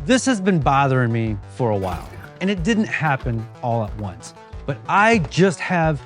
This has been bothering me for a while, and it didn't happen all at once, but I just have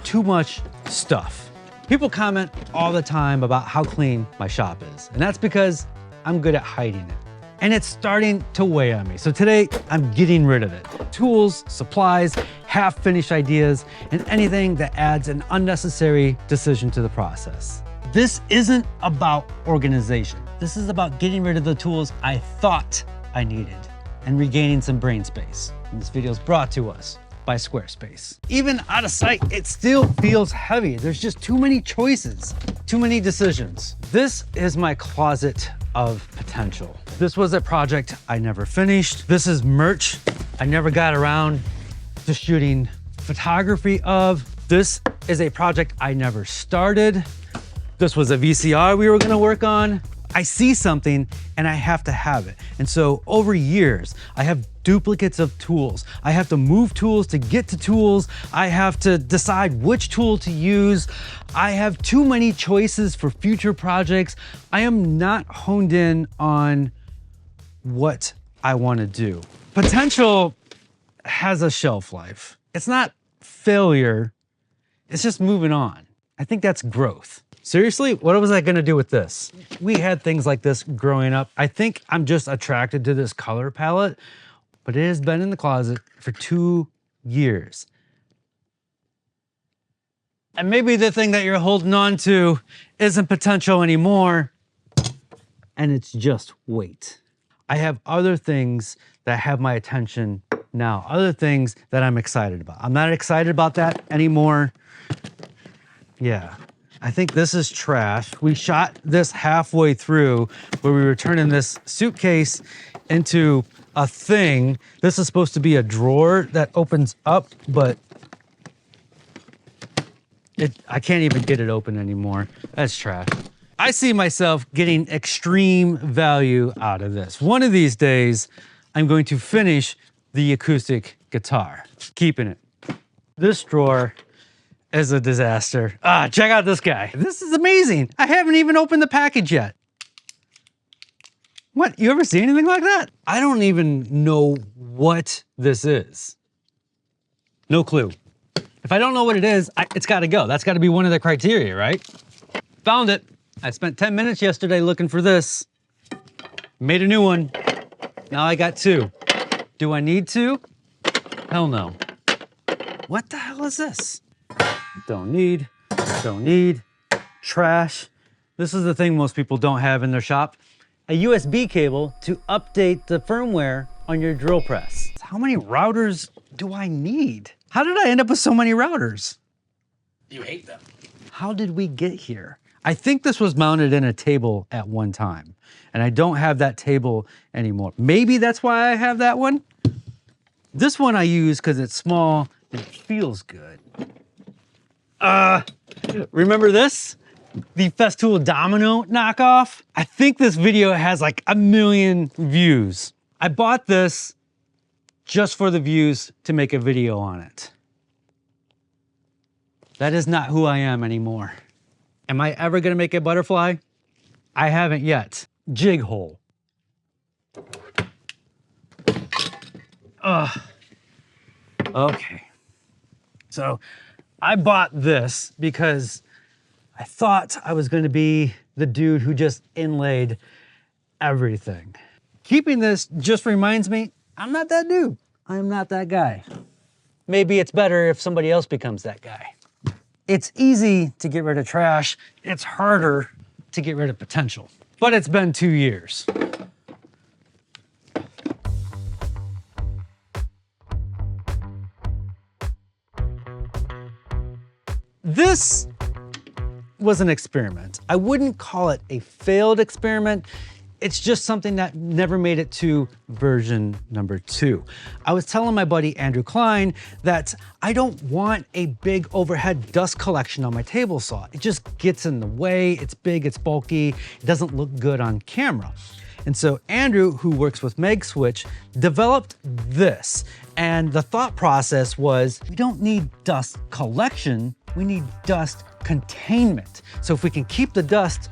too much stuff. People comment all the time about how clean my shop is, and that's because I'm good at hiding it. And it's starting to weigh on me. So today, I'm getting rid of it. Tools, supplies, half-finished ideas, and anything that adds an unnecessary decision to the process. This isn't about organization. This is about getting rid of the tools I thought I needed and regaining some brain space. And this video is brought to us by Squarespace. Even out of sight, it still feels heavy. There's just too many choices, too many decisions. This is my closet of potential. This was a project I never finished. This is merch I never got around to shooting photography of. This is a project I never started. This was a VCR we were gonna work on. I see something and I have to have it. And so over years, I have duplicates of tools. I have to move tools to get to tools. I have to decide which tool to use. I have too many choices for future projects. I am not honed in on what I want to do. Potential has a shelf life. It's not failure, it's just moving on. I think that's growth. Seriously, what was I gonna do with this? We had things like this growing up. I think I'm just attracted to this color palette, but it has been in the closet for 2 years. And maybe the thing that you're holding on to isn't potential anymore, and it's just weight. I have other things that have my attention now, other things that I'm excited about. I'm not excited about that anymore. Yeah. I think this is trash. We shot this halfway through where we were turning this suitcase into a thing. This is supposed to be a drawer that opens up, but I can't even get it open anymore. That's trash. I see myself getting extreme value out of this. One of these days, I'm going to finish the acoustic guitar. Keeping it. This drawer is a disaster. Check out this guy. This is amazing. I haven't even opened the package yet. What, you ever see anything like that? I don't even know what this is. No clue. If I don't know what it is, it's gotta go. That's gotta be one of the criteria, right? Found it. I spent 10 minutes yesterday looking for this. Made a new one. Now I got 2. Do I need 2? Hell no. What the hell is this? Don't need, trash. This is the thing most people don't have in their shop. A USB cable to update the firmware on your drill press. How many routers do I need? How did I end up with so many routers? You hate them. How did we get here? I think this was mounted in a table at one time, and I don't have that table anymore. Maybe that's why I have that one. This one I use because it's small and it feels good. Remember this? The Festool Domino knockoff? I think this video has like 1 million views. I bought this just for the views to make a video on it. That is not who I am anymore. Am I ever gonna make a butterfly? I haven't yet. Jig hole. Okay. So I bought this because I thought I was going to be the dude who just inlaid everything. Keeping this just reminds me, I'm not that dude. I'm not that guy. Maybe it's better if somebody else becomes that guy. It's easy to get rid of trash. It's harder to get rid of potential. But it's been 2 years. This was an experiment. I wouldn't call it a failed experiment. It's just something that never made it to version number 2. I was telling my buddy Andrew Klein that I don't want a big overhead dust collection on my table saw. It just gets in the way, it's big, it's bulky, it doesn't look good on camera. And so Andrew, who works with MegSwitch, developed this. And the thought process was, we don't need dust collection, we need dust containment. So if we can keep the dust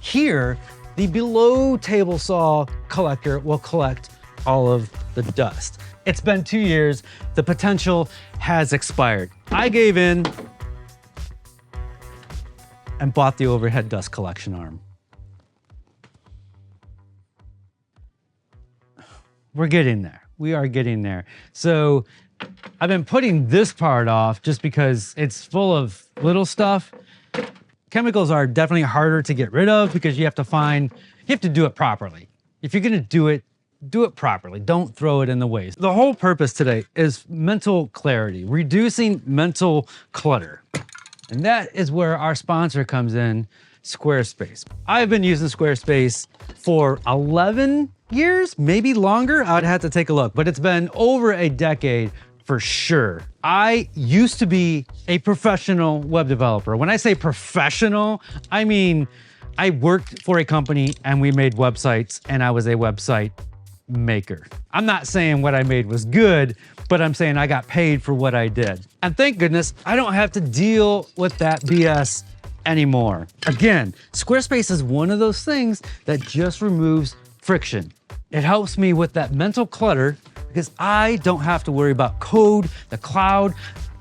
here, the below table saw collector will collect all of the dust. It's been 2 years. The potential has expired. I gave in and bought the overhead dust collection arm. We're getting there. We are getting there. So I've been putting this part off just because it's full of little stuff. Chemicals are definitely harder to get rid of because you have to do it properly. If you're gonna do it properly. Don't throw it in the waste. The whole purpose today is mental clarity, reducing mental clutter. And that is where our sponsor comes in, Squarespace. I've been using Squarespace for 11 years, maybe longer. I'd have to take a look, but it's been over a decade for sure. I used to be a professional web developer. When I say professional, I mean, I worked for a company and we made websites and I was a website maker. I'm not saying what I made was good, but I'm saying I got paid for what I did. And thank goodness I don't have to deal with that BS anymore. Again, Squarespace is one of those things that just removes friction. It helps me with that mental clutter because I don't have to worry about code, the cloud,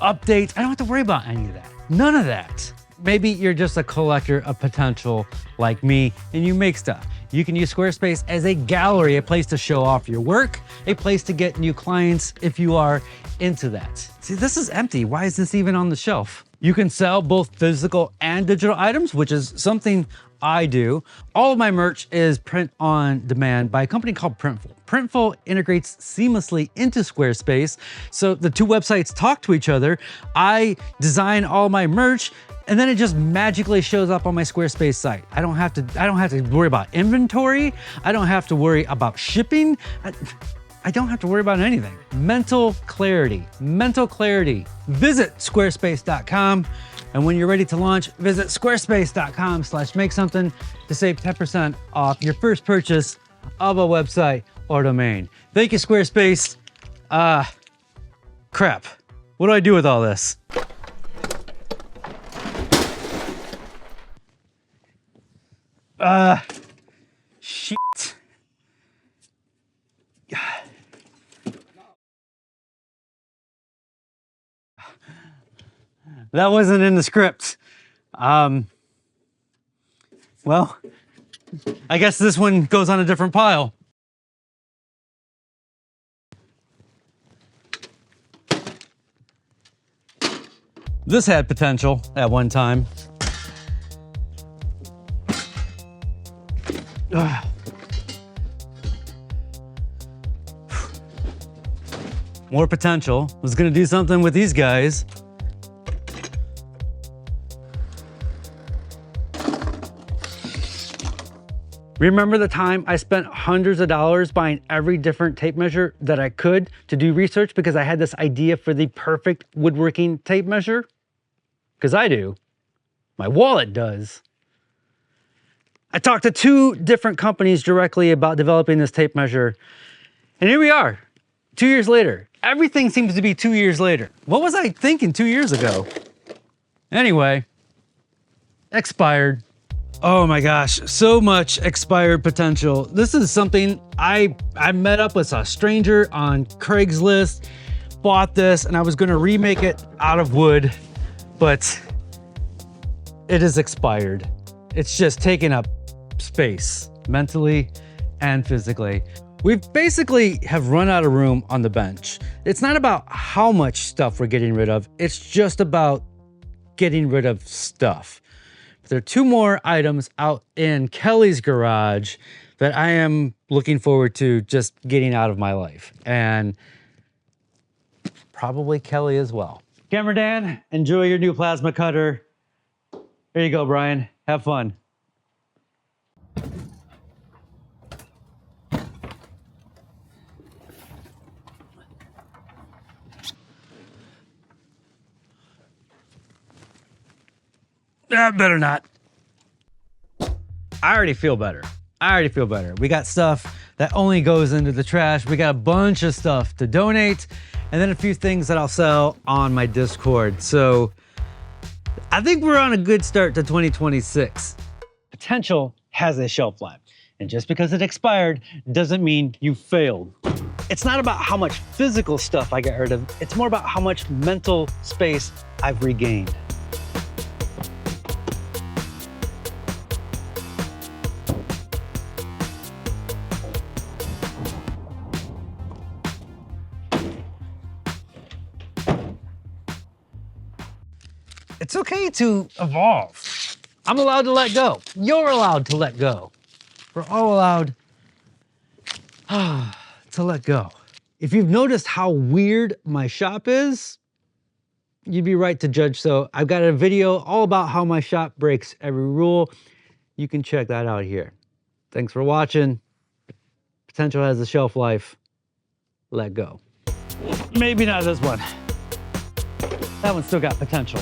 updates. I don't have to worry about any of that. None of that. Maybe you're just a collector of potential like me and you make stuff. You can use Squarespace as a gallery, a place to show off your work, a place to get new clients if you are into that. See, this is empty. Why is this even on the shelf? You can sell both physical and digital items, which is something I do. All of my merch is print on demand by a company called Printful. Printful integrates seamlessly into Squarespace, so the two websites talk to each other. I design all my merch, and then it just magically shows up on my Squarespace site. I don't have to worry about inventory. I don't have to worry about shipping. I don't have to worry about anything. Mental clarity, mental clarity. Visit squarespace.com. And when you're ready to launch, visit squarespace.com/makesomething to save 10% off your first purchase of a website or domain. Thank you, Squarespace. Crap. What do I do with all this? Shit. That wasn't in the script. Well, I guess this one goes on a different pile. This had potential at one time. More potential. Was gonna do something with these guys. Remember the time I spent hundreds of dollars buying every different tape measure that I could to do research because I had this idea for the perfect woodworking tape measure? Because I do. My wallet does. I talked to 2 different companies directly about developing this tape measure. And here we are, 2 years later. Everything seems to be 2 years later. What was I thinking 2 years ago? Anyway, expired. Oh my gosh, so much expired potential. This is something I met up with a stranger on Craigslist, bought this, and I was gonna remake it out of wood, but it is expired. It's just taking up space, mentally and physically. We basically have run out of room on the bench. It's not about how much stuff we're getting rid of, it's just about getting rid of stuff. There are 2 more items out in Kelly's garage that I am looking forward to just getting out of my life, and probably Kelly as well. Camera Dan, enjoy your new plasma cutter. Here you go, Brian. Have fun. Better not. I already feel better. We got stuff that only goes into the trash. We got a bunch of stuff to donate, and then a few things that I'll sell on my Discord. So I think we're on a good start to 2026. Potential has a shelf life. And just because it expired doesn't mean you failed. It's not about how much physical stuff I got rid of, it's more about how much mental space I've regained. It's okay to evolve. I'm allowed to let go. You're allowed to let go. We're all allowed to let go. If you've noticed how weird my shop is, you'd be right to judge so. I've got a video all about how my shop breaks every rule. You can check that out here. Thanks for watching. Potential has a shelf life. Let go. Maybe not this one. That one's still got potential.